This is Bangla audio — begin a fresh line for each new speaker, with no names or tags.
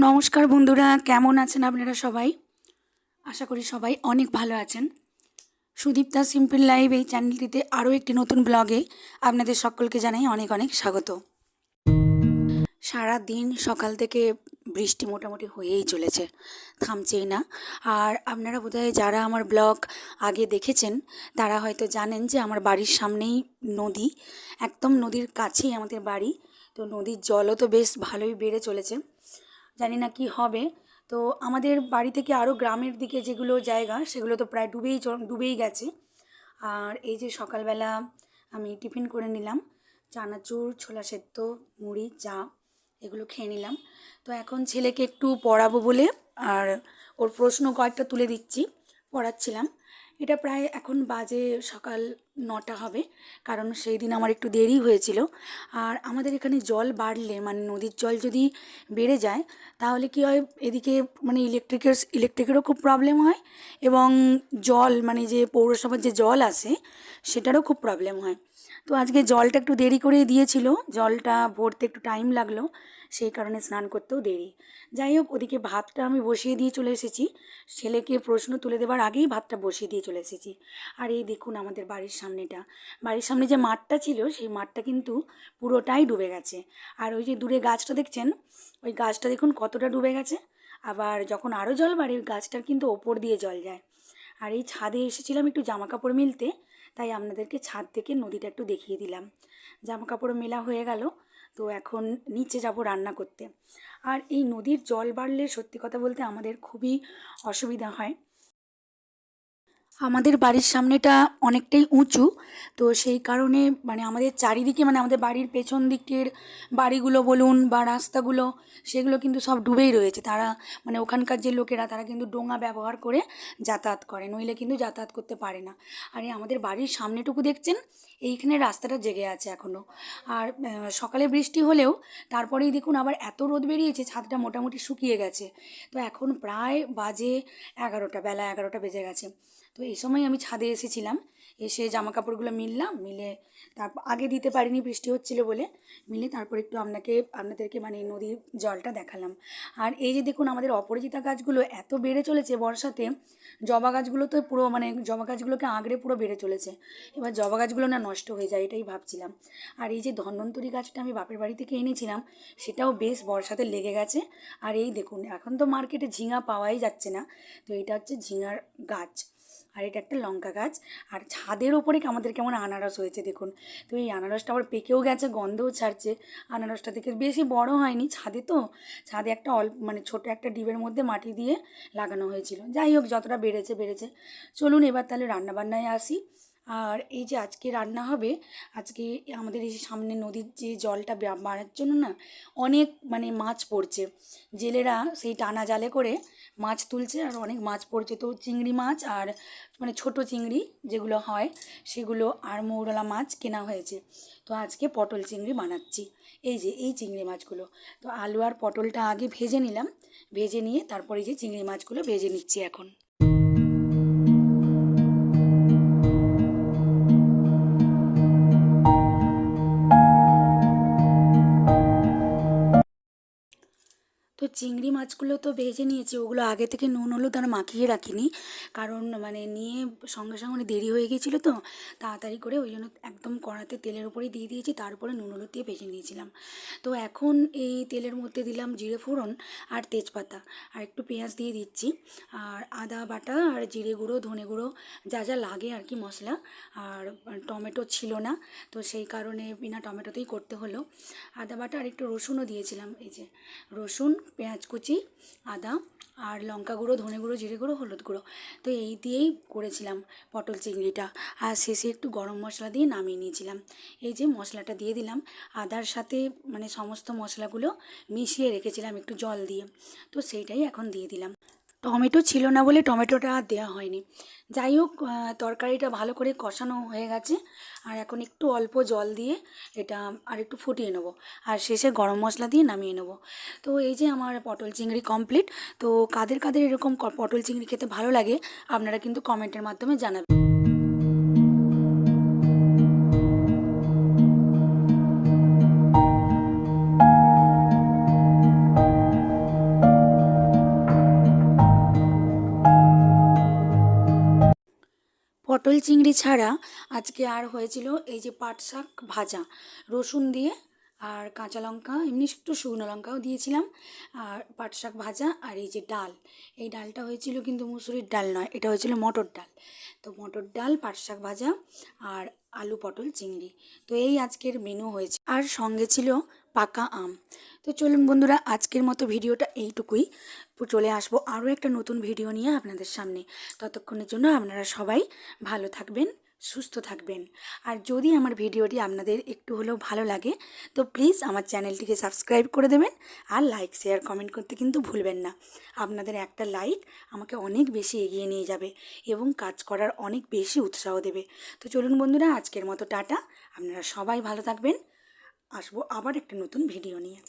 নমস্কার বন্ধুরা, কেমন আছেন আপনারা সবাই? আশা করি সবাই অনেক ভালো আছেন। সুদীপ্তা সিম্পল লাইভ এই চ্যানেলটিতে আরও একটি নতুন ব্লগে আপনাদের সকলকে জানাই অনেক অনেক স্বাগত। সারা দিন সকাল থেকে বৃষ্টি মোটামুটি হয়েই চলেছে, থামছেই না। আর আপনারা বোধহয় যারা আমার ব্লগ আগে দেখেছেন তারা হয়তো জানেন যে আমার বাড়ির সামনেই নদী, একদম নদীর কাছেই আমাদের বাড়ি। তো নদীর জলও তো বেশ ভালোই বেড়ে চলেছে, জানি না কি হবে। তো আমাদের বাড়ি থেকে আরও গ্রামের দিকে যেগুলো জায়গা সেগুলো তো প্রায় ডুবেই গেছে। আর এই যে সকালবেলা আমি টিফিন করে নিলাম, চানাচুর, ছোলা সেদ্ধ, মুড়ি, চা, এগুলো খেয়ে নিলাম। তো এখন ছেলেকে একটু পড়াবো বলে আর ওর প্রশ্ন কয়েকটা তুলে দিচ্ছি, পড়াচ্ছিলাম। এটা প্রায় এখন বাজে সকাল 9টা হবে, কারণ সেই দিন আমার একটু দেরি হয়েছিল। আর আমাদের এখানে জল বাড়লে, মানে নদীর জল যদি বেড়ে যায়, তাহলে কি হয়, এদিকে মানে ইলেকট্রিকেরও খুব প্রবলেম হয়, এবং জল মানে যে পৌরসভার যে জল আসে সেটারও খুব প্রবলেম হয়। তো আজকে জলটা একটু দেরি করেই দিয়েছিল, জলটা ভরতে একটু টাইম লাগলো, সেই কারণে স্নান করতেও দেরি। যাই হোক, ওদিকে ভাতটা আমি বসিয়ে দিয়ে চলে এসেছি, ছেলেকে প্রশ্ন তুলে দেওয়ার আগেই ভাতটা বসিয়ে দিয়ে চলে এসেছি। আর এই দেখুন আমাদের বাড়ির সামনে যে মাঠটা ছিল সেই মাঠটা কিন্তু পুরোটাই ডুবে গেছে। আর ওই যে দূরে গাছটা দেখছেন, ওই গাছটা দেখুন কতটা ডুবে গেছে। আবার যখন আরও জল বাড়ে ওই গাছটার কিন্তু ওপর দিয়ে জল যায়। আর এই ছাদে এসেছিলাম একটু জামা কাপড় মেলতে, তাই আপনাদেরকে ছাদ থেকে নদীটা একটু দেখিয়ে দিলাম। জামা কাপড় মেলা হয়ে গেল, তো এখন নিচে যাব রান্না করতে। আর এই নদীর জল বাড়লে সত্যি কথা বলতে আমাদের খুবই অসুবিধা হয়। আমাদের বাড়ির সামনেটা অনেকটাই উঁচু, তো সেই কারণে মানে আমাদের চারিদিকে, মানে আমাদের বাড়ির পেছন দিকের বাড়িগুলো বলুন বা রাস্তাগুলো, সেগুলো কিন্তু সব ডুবেই রয়েছে। তারা মানে ওখানকার যে লোকেরা তারা কিন্তু ডোঙা ব্যবহার করে যাতায়াত করে, নইলে কিন্তু যাতায়াত করতে পারে না। আর এই আমাদের বাড়ির সামনেটুকু দেখছেন, এইখানে রাস্তাটা জেগে আছে এখনও। আর সকালে বৃষ্টি হলেও তারপরেই দেখুন আবার এত রোদ বেরিয়েছে, ছাদটা মোটামুটি শুকিয়ে গেছে। তো এখন প্রায় বাজে 11টা, বেলা 11টা বেজে গেছে। তো এই সময় আমি ছাদে এসেছিলাম, এসে জামা কাপড়গুলো মিলে তারপর আগে দিতে পারিনি বৃষ্টি হচ্ছিল বলে, মিলে তারপর একটু আপনাদেরকে মানে নদীর জলটা দেখালাম। আর এই যে দেখুন আমাদের অপরাজিতা গাছগুলো এত বেড়ে চলেছে বর্ষাতে, জবা গাছগুলো তো পুরো মানে জবা গাছগুলোকে আঁকড়ে পুরো বেড়ে চলেছে। এবার জবা গাছগুলো না নষ্ট হয়ে যায় এটাই ভাবছিলাম। আর এই যে ধন্বন্তরী গাছটা আমি বাপের বাড়ি থেকে এনেছিলাম, সেটাও বেশ বর্ষাতে লেগে গেছে। আর এই দেখুন এখন তো মার্কেটে ঝিঙা পাওয়াই যাচ্ছে না, তো এটা হচ্ছে ঝিঙার গাছ। আর এটা একটা লঙ্কা গাছ। আর ছাদের ওপরে আমাদের কেমন আনারস হয়েছে দেখুন। তো এই আনারসটা আবার পেকেও গেছে, গন্ধও ছাড়ছে। আনারসটা থেকে বেশি বড় হয়নি, ছাদে একটা মানে ছোটো একটা ডিবের মধ্যে মাটি দিয়ে লাগানো হয়েছিল। যাই হোক, যতটা বেড়েছে। চলুন এবার তাহলে রান্নাবান্নায় আসি। আর এই যে আজকে রান্না হবে, আজকে আমাদের এই সামনে নদীর যে জলটা বাড়ার জন্য না অনেক মানে মাছ পড়ছে। জেলেরা সেই টানা জালে করে মাছ তুলছে, আর অনেক মাছ পড়ছে। তো চিংড়ি মাছ আর মানে ছোট চিংড়ি যেগুলো হয় সেগুলো, আর মৌরলা মাছ কেনা হয়েছে। তো আজকে পটল চিংড়ি বানাচ্ছি। এই যে এই চিংড়ি মাছগুলো, তো আলু আর পটলটা আগে ভেজে নিলাম, ভেজে নিয়ে তারপরে যে চিংড়ি মাছগুলো ভেজে নিচ্ছি এখন। তো চিংড়ি মাছগুলো তো ভেজে নিয়েছি, ওগুলো আগে থেকে নুন হলুদ আর মাখিয়ে রাখিনি, কারণ মানে নিয়ে সঙ্গে সঙ্গে মানে দেরি হয়ে গিয়েছিলো, তো তাড়াতাড়ি করে ওই জন্য একদম কড়াতে তেলের উপরেই দিয়ে দিয়েছি, তারপরে নুন হলুদ দিয়ে ভেজে নিয়েছিলাম। তো এখন এই তেলের মধ্যে দিলাম জিরে ফোড়ন আর তেজপাতা, আর একটু পেঁয়াজ দিয়ে দিচ্ছি, আর আদা বাটা আর জিরে গুঁড়ো, ধনে গুঁড়ো, যা যা লাগে আর কি মশলা। আর টমেটো ছিল না, তো সেই কারণে বিনা টমেটোতেই করতে হলো। আদা বাটা আর একটু রসুনও দিয়েছিলাম, এই যে রসুন, পেঁয়াজ কুচি, আদা আর লঙ্কা গুঁড়ো, ধনে গুঁড়ো, জিরে গুঁড়ো, হলুদ গুঁড়ো। তো এই দিয়েই করেছিলাম পটল চিংড়িটা। আর শেষে একটু গরম মশলা দিয়ে নামিয়ে নিয়েছিলাম। এই যে মশলাটা দিয়ে দিলাম, আদার সাথে মানে সমস্ত মশলাগুলো মিশিয়ে রেখেছিলাম একটু জল দিয়ে, তো সেইটাই এখন দিয়ে দিলাম। টমেটো ছিল না বলে টমেটোটা আর দেওয়া হয়নি। যাই হোক, তরকারিটা ভালো করে কষানো হয়ে গেছে, আর এখন একটু অল্প জল দিয়ে এটা আর একটু ফুটিয়ে নেবো, আর শেষে গরম মশলা দিয়ে নামিয়ে নেবো। তো এই যে আমার পটল চিংড়ি কমপ্লিট। তো কাদের কাদের এরকম পটল চিংড়ি খেতে ভালো লাগে আপনারা কিন্তু কমেন্টের মাধ্যমে জানাবেন। চিংড়ি ছাড়া আজকে আর হয়েছিল এই যে পাট শাক ভাজা, রসুন দিয়ে আর কাঁচা লঙ্কা, এমনি একটু শুকনো লঙ্কাও দিয়েছিলাম, আর পাট শাক ভাজা, আর এই যে ডাল। এই ডালটা হয়েছিল কিন্তু মুসুরির ডাল নয়, এটা হয়েছিল মটর ডাল। তো মটর ডাল, পাট শাক ভাজা আর আলু পটল চিংড়ি। তো এই আজকের মেনু হয়েছে, আর সঙ্গে ছিল পাকা আম। তো চলুন বন্ধুরা, আজকের মতো ভিডিওটা এইটুকুই। চলে আসবো আরও একটা নতুন ভিডিও নিয়ে আপনাদের সামনে। ততক্ষণের জন্য আপনারা সবাই ভালো থাকবেন, সুস্থ থাকবেন। আর যদি আমার ভিডিওটি আপনাদের একটু হলেও ভালো লাগে তো প্লিজ আমার চ্যানেলটিকে সাবস্ক্রাইব করে দেবেন, আর লাইক, শেয়ার, কমেন্ট করতে কিন্তু ভুলবেন না। আপনাদের একটা লাইক আমাকে অনেক বেশি এগিয়ে নিয়ে যাবে এবং কাজ করার অনেক বেশি উৎসাহ দেবে। তো চলুন বন্ধুরা, আজকের মতো টাটা। আপনারা সবাই ভালো থাকবেন। আসবো আবার একটা নতুন ভিডিও নিয়ে।